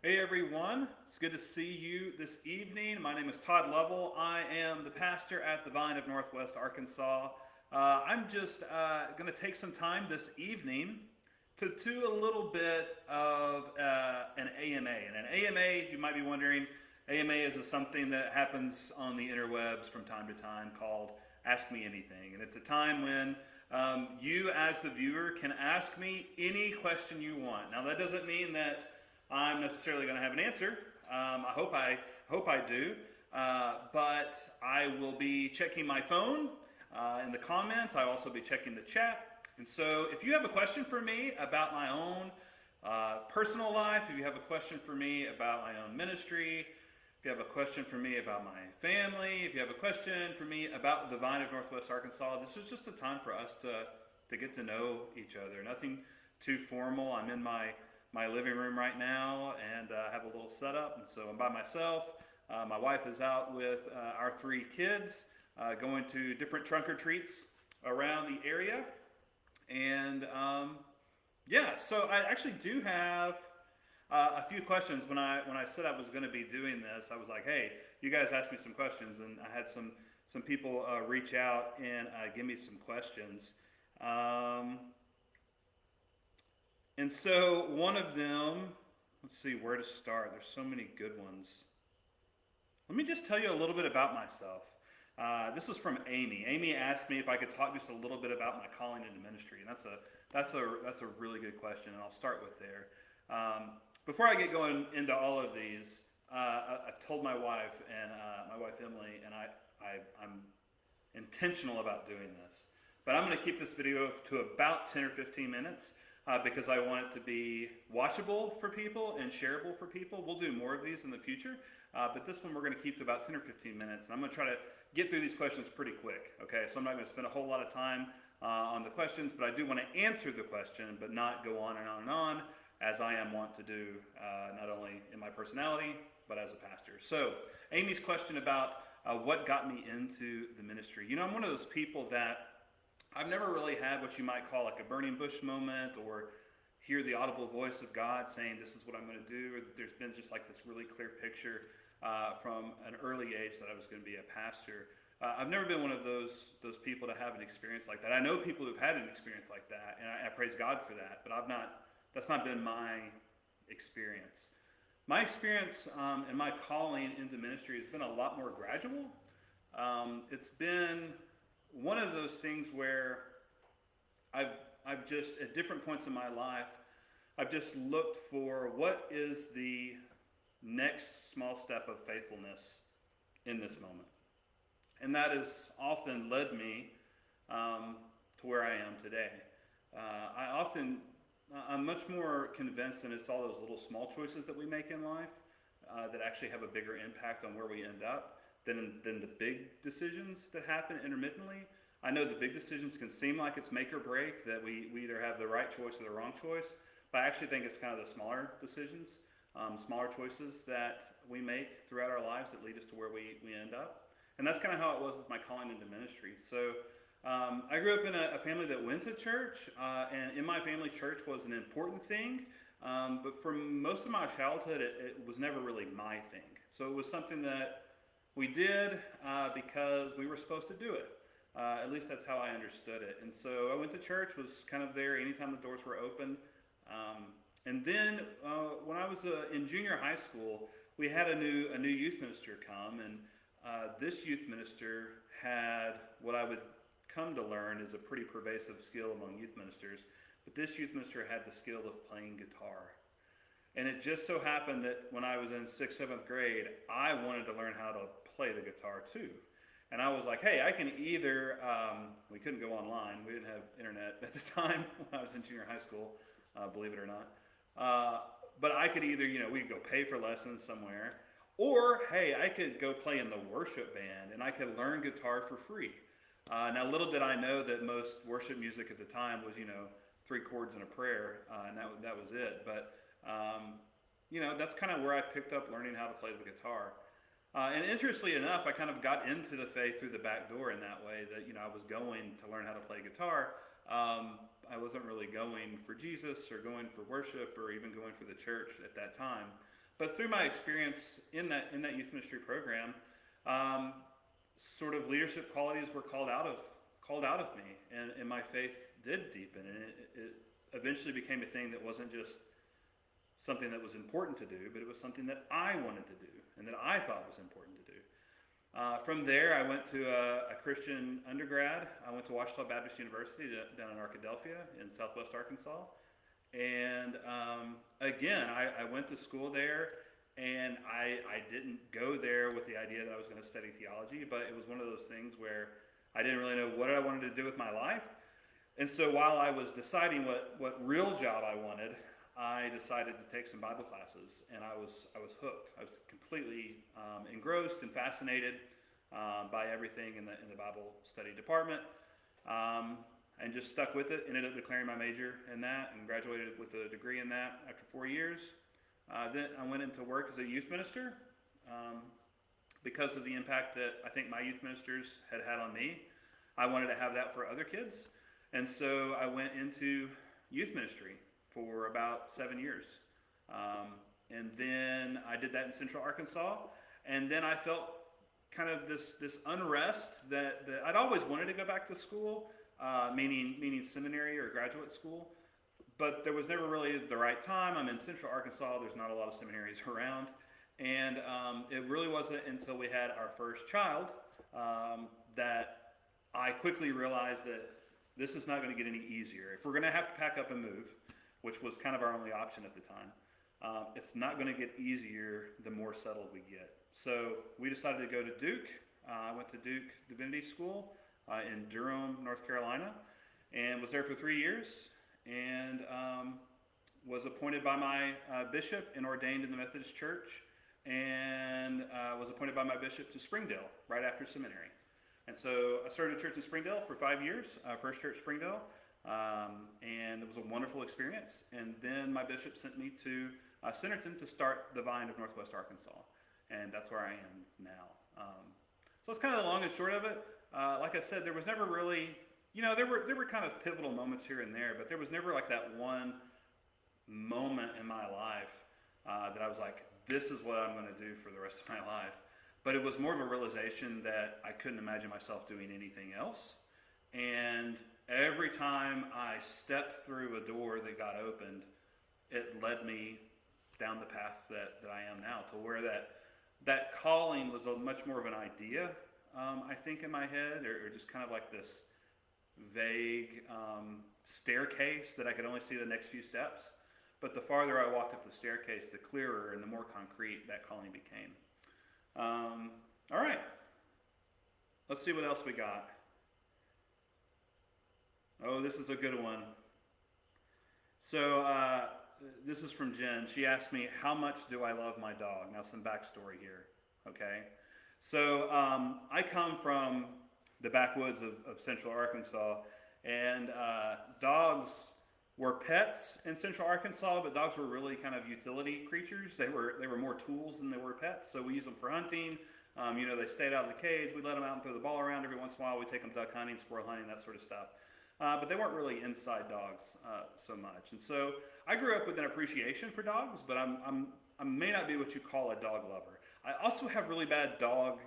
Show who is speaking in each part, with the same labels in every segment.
Speaker 1: Hey everyone, it's good to see you this evening. My name is Todd Lovell. I am the pastor at the Vine of Northwest Arkansas. I'm just going to take some time this evening to do a little bit of an AMA. And an AMA, you might be wondering, AMA is something that happens on the interwebs from time to time called Ask Me Anything. And it's a time when you, as the viewer, can ask me any question you want. Now, that doesn't mean that I'm necessarily going to have an answer. I hope I do. But I will be checking my phone in the comments. I'll also be checking the chat. And so if you have a question for me about my own personal life, if you have a question for me about my own ministry, if you have a question for me about my family, if you have a question for me about the Vine of Northwest Arkansas, this is just a time for us to get to know each other. Nothing too formal. I'm in my living room right now and have a little setup, and so I'm by myself. My wife is out with our three kids going to different trunk or treats around the area, and so I actually do have a few questions. When I said I was going to be doing this, I was like, hey, you guys asked me some questions, and I had some people reach out and give me some questions. And so one of them, let's see where to start. There's so many good ones. Let me just tell you a little bit about myself. This was from Amy. Amy asked me if I could talk just a little bit about my calling into ministry, and that's a really good question, and I'll start with there. Before I get going into all of these, I've told my wife and my wife Emily, and I'm intentional about doing this. But I'm going to keep this video to about 10 or 15 minutes. Because I want it to be watchable for people and shareable for people. We'll do more of these in the future, but this one we're going to keep to about 10 or 15 minutes. And I'm going to try to get through these questions pretty quick, okay? So I'm not going to spend a whole lot of time on the questions, but I do want to answer the question, but not go on and on and on, as I am wont to do, not only in my personality, but as a pastor. So Amy's question about what got me into the ministry. You know, I'm one of those people that I've never really had what you might call like a burning bush moment, or hear the audible voice of God saying, this is what I'm going to do, or that there's been just like this really clear picture from an early age that I was going to be a pastor. I've never been one of those people to have an experience like that. I know people who've had an experience like that, and I praise God for that, but that's not been my experience. My experience and my calling into ministry has been a lot more gradual. It's been one of those things where I've just, at different points in my life, I've just looked for what is the next small step of faithfulness in this moment. And that has often led me to where I am today. I'm much more convinced that it's all those little small choices that we make in life that actually have a bigger impact on where we end up than the big decisions that happen intermittently. I know the big decisions can seem like it's make or break, that we either have the right choice or the wrong choice, but I actually think it's kind of the smaller decisions, smaller choices that we make throughout our lives that lead us to where we end up. And that's kind of how it was with my calling into ministry. So I grew up in a family that went to church, and in my family, church was an important thing, but for most of my childhood, it was never really my thing. So it was something that we did because we were supposed to do it. At least that's how I understood it. And so I went to church, was kind of there anytime the doors were open. And then when I was in junior high school, we had a new youth minister come, and this youth minister had what I would come to learn is a pretty pervasive skill among youth ministers. But this youth minister had the skill of playing guitar. And it just so happened that when I was in 6th, 7th grade, I wanted to learn how to play the guitar too. And I was like, hey, I can either, we couldn't go online. We didn't have internet at the time when I was in junior high school, believe it or not. But I could either, we could go pay for lessons somewhere, or, hey, I could go play in the worship band and I could learn guitar for free. Now, little did I know that most worship music at the time was, 3 chords and a prayer, and that was it. But that's kind of where I picked up learning how to play the guitar. And interestingly enough, I kind of got into the faith through the back door in that way, that I was going to learn how to play guitar. I wasn't really going for Jesus or going for worship or even going for the church at that time. But through my experience in that youth ministry program, um, sort of leadership qualities were called out of me, and my faith did deepen, and it eventually became a thing that wasn't just something that was important to do, but it was something that I wanted to do and that I thought was important to do. From there, I went to a Christian undergrad. I went to Ouachita Baptist University down in Arkadelphia in southwest Arkansas. And again, I went to school there, and I didn't go there with the idea that I was going to study theology, but it was one of those things where I didn't really know what I wanted to do with my life. And so while I was deciding what real job I wanted, I decided to take some Bible classes, and I was hooked. I was completely engrossed and fascinated by everything in the Bible study department, and just stuck with it. Ended up declaring my major in that, and graduated with a degree in that after 4 years. Then I went into work as a youth minister because of the impact that I think my youth ministers had on me. I wanted to have that for other kids, and so I went into youth ministry for about 7 years. And then I did that in Central Arkansas. And then I felt kind of this unrest that I'd always wanted to go back to school, meaning seminary or graduate school. But there was never really the right time. I'm in Central Arkansas. There's not a lot of seminaries around. And it really wasn't until we had our first child that I quickly realized that this is not going to get any easier. If we're going to have to pack up and move, which was kind of our only option at the time, it's not going to get easier the more settled we get. So we decided to go to Duke. I went to Duke Divinity School in Durham, North Carolina, and was there for 3 years, and was appointed by my bishop and ordained in the Methodist Church, and was appointed by my bishop to Springdale right after seminary. And so I started a church in Springdale for 5 years, First Church Springdale, and it was a wonderful experience. And then my bishop sent me to Centerton to start the Vine of Northwest Arkansas, and that's where I am now. So that's kind of the long and short of it. Like I said, there was never really, there were kind of pivotal moments here and there, but there was never like that one moment in my life that I was like, this is what I'm going to do for the rest of my life. But it was more of a realization that I couldn't imagine myself doing anything else. And every time I stepped through a door that got opened, it led me down the path that I am now, to where that calling was a much more of an idea, I think, in my head, or just kind of like this vague staircase that I could only see the next few steps. But the farther I walked up the staircase, the clearer and the more concrete that calling became. All right, let's see what else we got. Oh, this is a good one. So this is from Jen. She asked me, how much do I love my dog? Now, some backstory here, okay? So I come from the backwoods of Central Arkansas, and dogs were pets in Central Arkansas, but dogs were really kind of utility creatures. They were more tools than they were pets, so we use them for hunting. They stayed out of the cage. We let them out and throw the ball around every once in a while. We take them duck hunting, squirrel hunting, that sort of stuff. But they weren't really inside dogs so much. And so I grew up with an appreciation for dogs, but I may not be what you call a dog lover. I also have really bad dog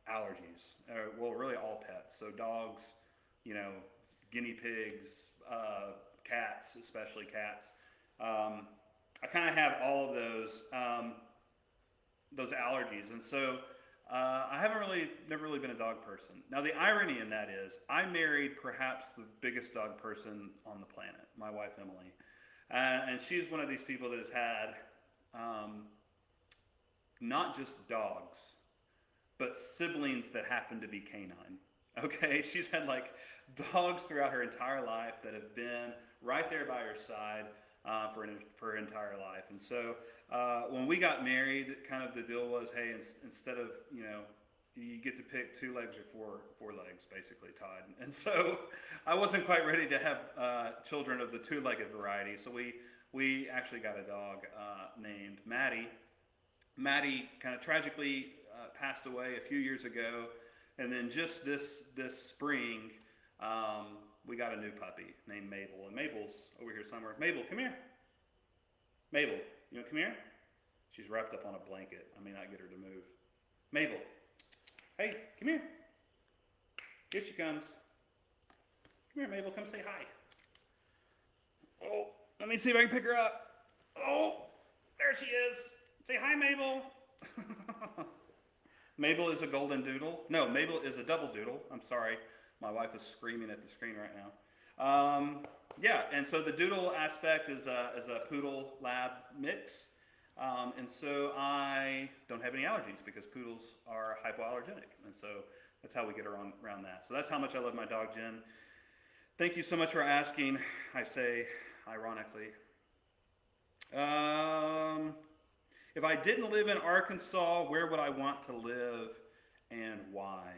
Speaker 1: allergies. Well, really all pets. So dogs, guinea pigs, cats, especially cats. I kind of have all of those allergies, and so I never really been a dog person. Now, the irony in that is, I married perhaps the biggest dog person on the planet, my wife Emily, and she's one of these people that has had not just dogs, but siblings that happen to be canine. Okay, she's had like dogs throughout her entire life that have been right there by her side for her entire life. And so when we got married, kind of the deal was, hey, instead of, you get to pick 2 legs or four legs, basically, Todd. And so I wasn't quite ready to have children of the 2-legged variety. So we actually got a dog named Maddie. Maddie kind of tragically passed away a few years ago. And then just this spring, we got a new puppy named Mabel. And Mabel's over here somewhere. Mabel, come here. Mabel, you want to come here? She's wrapped up on a blanket. I may not get her to move. Mabel, hey, come here. Here she comes. Come here, Mabel. Come say hi. Oh, let me see if I can pick her up. Oh, there she is. Say hi, Mabel. Mabel is a golden doodle. No, Mabel is a double doodle. I'm sorry. My wife is screaming at the screen right now. Yeah, and so the doodle aspect is a poodle lab mix. And so I don't have any allergies because poodles are hypoallergenic. And so that's how we get around that. So that's how much I love my dog, Jen. Thank you so much for asking, I say ironically. If I didn't live in Arkansas, where would I want to live and why?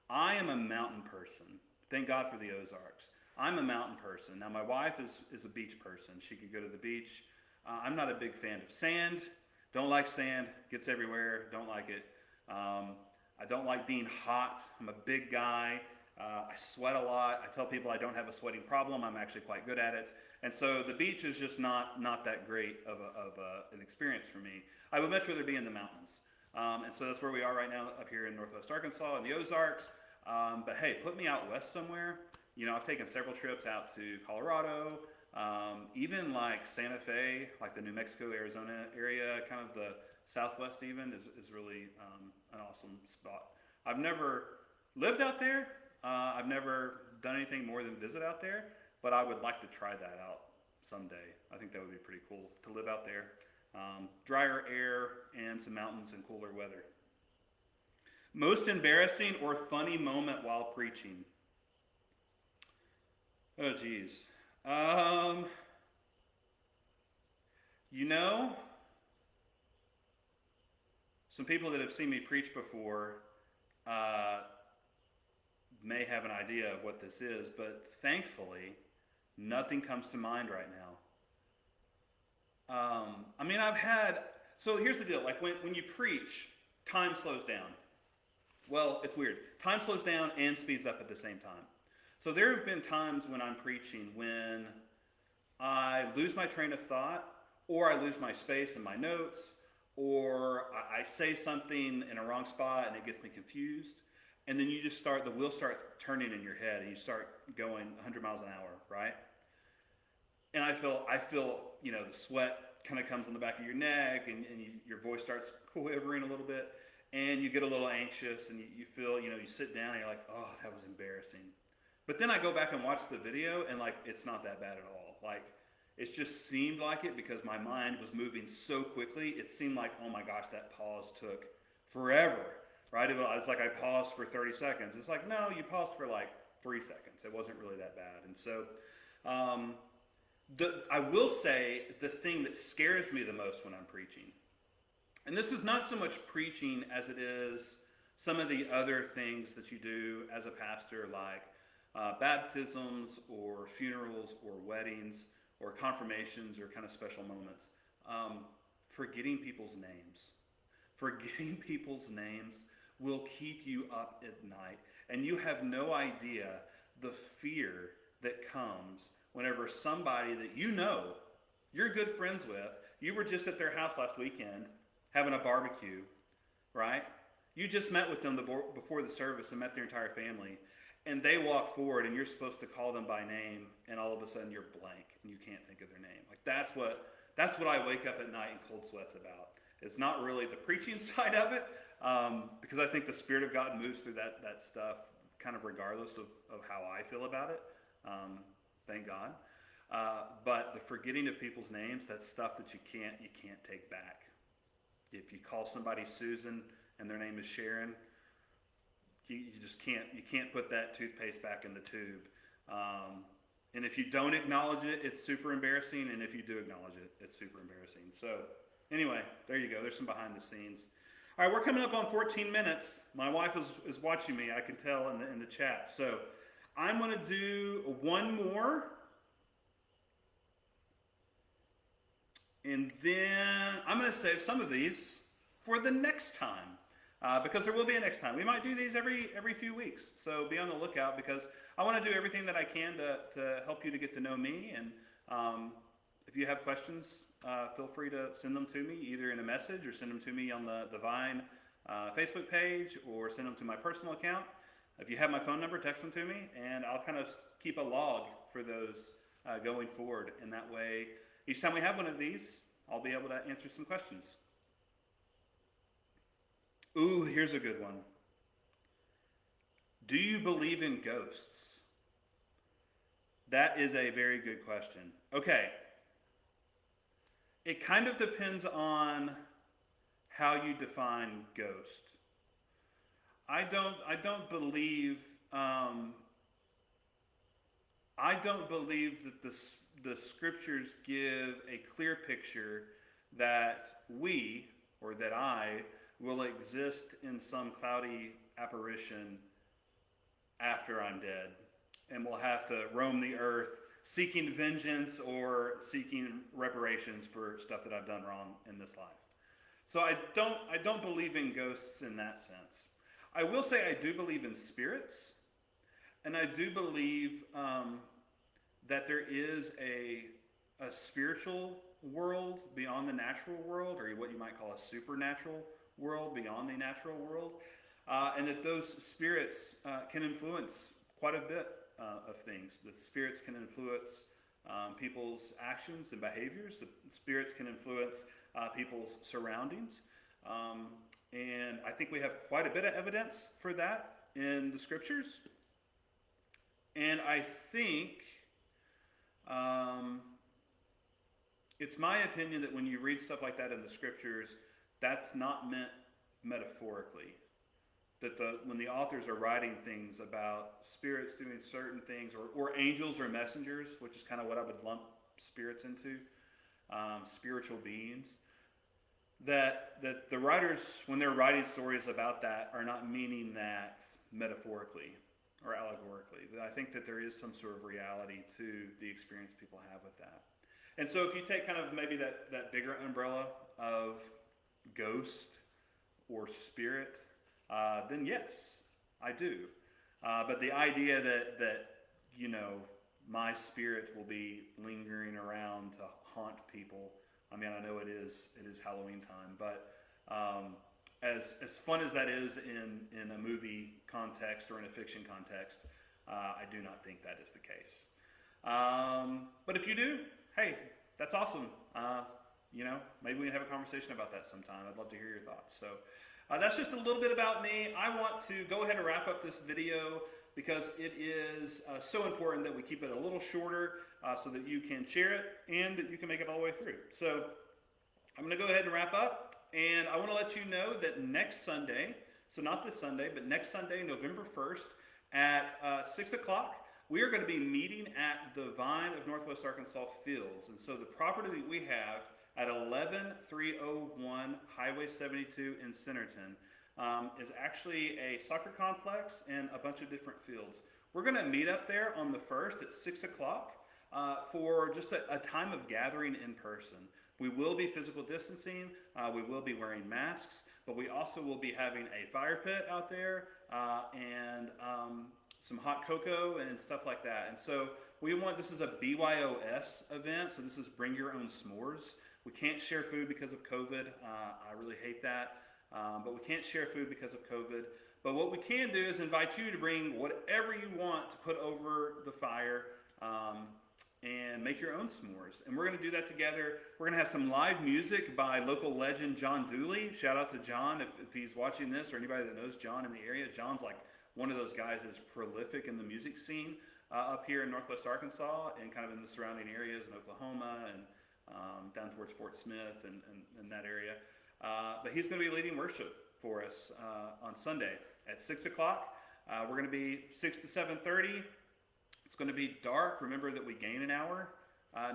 Speaker 1: I am a mountain person. Thank God for the Ozarks. I'm a mountain person. Now, my wife is a beach person. She could go to the beach. I'm not a big fan of sand. Don't like sand. Gets everywhere. Don't like it. I don't like being hot. I'm a big guy. I sweat a lot. I tell people I don't have a sweating problem. I'm actually quite good at it. And so the beach is just not that great of an experience for me. I would much rather be in the mountains. And so that's where we are right now up here in Northwest Arkansas in the Ozarks. But hey, put me out west somewhere. You know, I've taken several trips out to Colorado, even like Santa Fe, like the New Mexico, Arizona area, kind of the Southwest even is really an awesome spot. I've never lived out there. I've never done anything more than visit out there, but I would like to try that out someday. I think that would be pretty cool to live out there. Drier air and some mountains and cooler weather. Most embarrassing or funny moment while preaching? Oh, geez. You know, some people that have seen me preach before may have an idea of what this is, but thankfully, nothing comes to mind right now. I mean, so here's the deal, like when you preach, time slows down. Well, it's weird. Time slows down and speeds up at the same time. So there have been times when I'm preaching when I lose my train of thought, or I lose my space in my notes, or I say something in a wrong spot and it gets me confused. And then you just the wheels start turning in your head and you start going 100 miles an hour, right? And I feel, you know, the sweat kind of comes on the back of your neck and your voice starts quivering a little bit and you get a little anxious and you feel, you know, you sit down and you're like, oh, that was embarrassing. But then I go back and watch the video and like, it's not that bad at all. Like, it just seemed like it because my mind was moving so quickly. It seemed like, oh my gosh, that pause took forever. Right? It's like I paused for 30 seconds. It's like, no, you paused for like 3 seconds. It wasn't really that bad. And so I will say the thing that scares me the most when I'm preaching, and this is not so much preaching as it is some of the other things that you do as a pastor, like baptisms or funerals or weddings or confirmations or kind of special moments. Forgetting people's names. Forgetting people's names will keep you up at night. And you have no idea the fear that comes whenever somebody that you know, you're good friends with, you were just at their house last weekend having a barbecue, right? You just met with them before the service and met their entire family. And they walk forward and you're supposed to call them by name and all of a sudden you're blank and you can't think of their name. Like that's what I wake up at night in cold sweats about. It's not really the preaching side of it, because I think the Spirit of God moves through that stuff kind of regardless of how I feel about it. Thank God. But the forgetting of people's names, that's stuff that you can't take back. If you call somebody Susan and their name is Sharon, you can't put that toothpaste back in the tube. And if you don't acknowledge it, it's super embarrassing. And if you do acknowledge it, it's super embarrassing. So anyway, there you go. There's some behind the scenes. All right, we're coming up on 14 minutes. My wife is watching me. I can tell in the chat. So I'm going to do one more. And then I'm going to save some of these for the next time. Because there will be a next time. We might do these every few weeks. So be on the lookout because I want to do everything that I can to help you to get to know me. And if you have questions, feel free to send them to me either in a message or send them to me on the Vine Facebook page or send them to my personal account. If you have my phone number, text them to me, and I'll kind of keep a log for those going forward. And that way, each time we have one of these, I'll be able to answer some questions. Ooh, here's a good one. Do you believe in ghosts? That is a very good question. Okay. It kind of depends on how you define ghost. I don't believe that the scriptures give a clear picture that we, or that I, will exist in some cloudy apparition after I'm dead and will have to roam the earth seeking vengeance or seeking reparations for stuff that I've done wrong in this life. So I don't believe in ghosts in that sense. I will say I do believe in spirits, and I do believe that there is a spiritual world beyond the natural world, or what you might call a supernatural world beyond the natural world, and that those spirits can influence quite a bit of things. The spirits can influence people's actions and behaviors. The spirits can influence people's surroundings. And I think we have quite a bit of evidence for that in the scriptures. And I think it's my opinion that when you read stuff like that in the scriptures, that's not meant metaphorically. That when the authors are writing things about spirits doing certain things, or angels or messengers, which is kind of what I would lump spirits into, spiritual beings, that the writers, when they're writing stories about that, are not meaning that metaphorically or allegorically. I think that there is some sort of reality to the experience people have with that. And so if you take kind of maybe that bigger umbrella of ghost or spirit, then yes, I do. But the idea that my spirit will be lingering around to haunt people. I mean, I know it is Halloween time, but as fun as that is in a movie context or in a fiction context, I do not think that is the case. But if you do, hey, that's awesome. Maybe we can have a conversation about that sometime. I'd love to hear your thoughts. So that's just a little bit about me. I want to go ahead and wrap up this video because it is so important that we keep it a little shorter so that you can share it and that you can make it all the way through. So I'm going to go ahead and wrap up, and I want to let you know that next Sunday, so not this Sunday, but next Sunday, November 1st at 6 o'clock, we are going to be meeting at the Vine of Northwest Arkansas Fields. And so the property that we have at 11301 Highway 72 in Centerton is actually a soccer complex and a bunch of different fields. We're going to meet up there on the 1st at 6 o'clock for just a time of gathering in person. We will be physical distancing, we will be wearing masks, but we also will be having a fire pit out there and some hot cocoa and stuff like that. And so this is a BYOS event, so this is bring your own s'mores. We can't share food because of COVID. I really hate that. But we can't share food because of COVID. But what we can do is invite you to bring whatever you want to put over the fire and make your own s'mores. And we're going to do that together. We're going to have some live music by local legend John Dooley. Shout out to John if he's watching this, or anybody that knows John in the area. John's like one of those guys that is prolific in the music scene up here in Northwest Arkansas and kind of in the surrounding areas in Oklahoma and down towards Fort Smith and that area. But he's going to be leading worship for us on Sunday at 6 o'clock. We're going to be 6 to 7:30. It's going to be dark. Remember that we gain an hour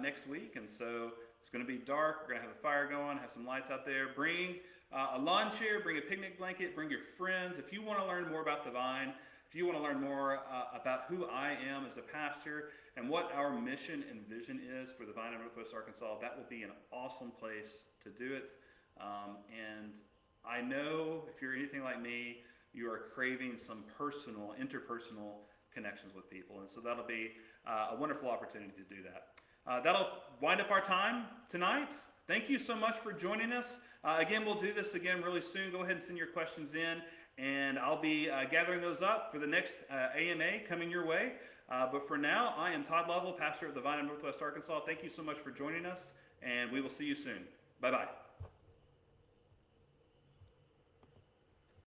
Speaker 1: next week, and so it's going to be dark. We're going to have the fire going, have some lights out there. Bring a lawn chair, bring a picnic blanket, bring your friends. If you want to learn more about the Vine, if you want to learn more about who I am as a pastor and what our mission and vision is for the Vine of Northwest Arkansas, that will be an awesome place to do it. And I know if you're anything like me, you are craving some interpersonal connections with people. And so that'll be a wonderful opportunity to do that. That'll wind up our time tonight. Thank you so much for joining us. Again, we'll do this again really soon. Go ahead and send your questions in, and I'll be gathering those up for the next AMA coming your way. But for now, I am Todd Lovell, pastor of the Vine of Northwest Arkansas. Thank you so much for joining us, and we will see you soon. Bye-bye.